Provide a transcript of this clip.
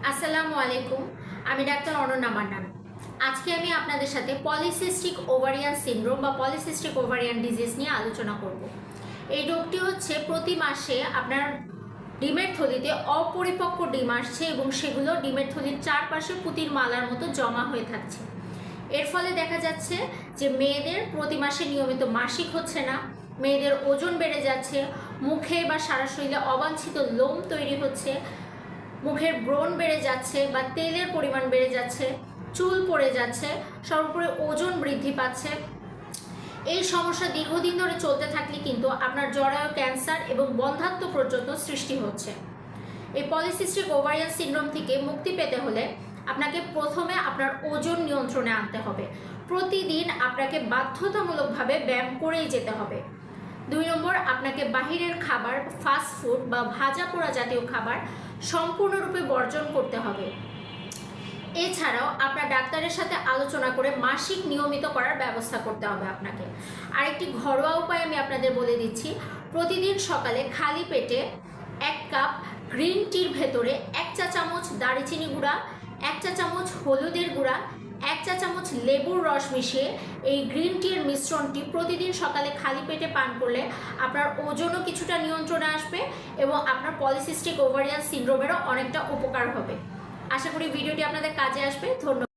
আসসালামু আলাইকুম। আমি ডাক্তার অনন্যা মান্নান। আজকে আমি আপনাদের সাথে পলিসিস্টিক ওভারিয়ান সিনড্রোম বা পলিসিস্টিক ওভারিয়ান ডিজিজ নিয়ে আলোচনা করব। এই রোগটি হচ্ছে প্রতি মাসে আপনার ডিমের থলিতে অপরিপক্ক ডিম আসছে এবং সেগুলো ডিমের থলির চারপাশে পুঁতির মালার মতো জমা হয়ে থাকছে। এর ফলে দেখা যাচ্ছে যে মেয়েদের প্রতি মাসে নিয়মিত মাসিক হচ্ছে না, মেয়েদের ওজন বেড়ে যাচ্ছে, মুখে বা সারা শরীরে অবাঞ্ছিত লোম তৈরি হচ্ছে, মুখের ব্রণ বেড়ে যাচ্ছে বা তেলের পরিমাণ বেড়ে যাচ্ছে, চুল পড়ে যাচ্ছে, সর্বোপরি ওজন বৃদ্ধি পাচ্ছে। এই সমস্যা দীর্ঘদিন ধরে চলতে থাকলে কিন্তু আপনার জরায়ু ক্যান্সার এবং বন্ধ্যাত্ব পর্যন্ত সৃষ্টি হচ্ছে। এই পলিসিস্টিক ওভারিয়ান সিনড্রোম থেকে মুক্তি পেতে হলে আপনাকে প্রথমে আপনার ওজন নিয়ন্ত্রণে আনতে হবে। প্রতিদিন আপনাকে বাধ্যতামূলকভাবে ব্যায়াম করেই যেতে হবে। 2 নম্বর, আপনাকে বাহিরের খাবার, ফাস্ট ফুড বা ভাজা পোড়া জাতীয় খাবার সম্পূর্ণরূপে বর্জন করতে হবে। এছাড়াও আপনার ডাক্তারের সাথে আলোচনা করে মাসিক নিয়মিত করার ব্যবস্থা করতে হবে আপনাকে। আরেকটি ঘরোয়া উপায় আমি আপনাদের বলে দিচ্ছি। প্রতিদিন সকালে খালি পেটে 1 কাপ গ্রিন টির ভেতরে 1 চা চামচ দারচিনি গুঁড়া, 1 চা চামচ হলুদের গুঁড়া, 1 চা চামচ লেবুর রস মিশিয়ে এই গ্রিন টির মিশ্রণটি প্রতিদিন সকালে খালি পেটে পান করলে আপনার ওজনও কিছুটা নিয়ন্ত্রণে আসবে এবং আপনার পলিসিস্টিক ওভারিয়ান সিনড্রোমেরও অনেকটা উপকার হবে। আশা করি ভিডিওটি আপনাদের কাজে আসবে। ধন্যবাদ।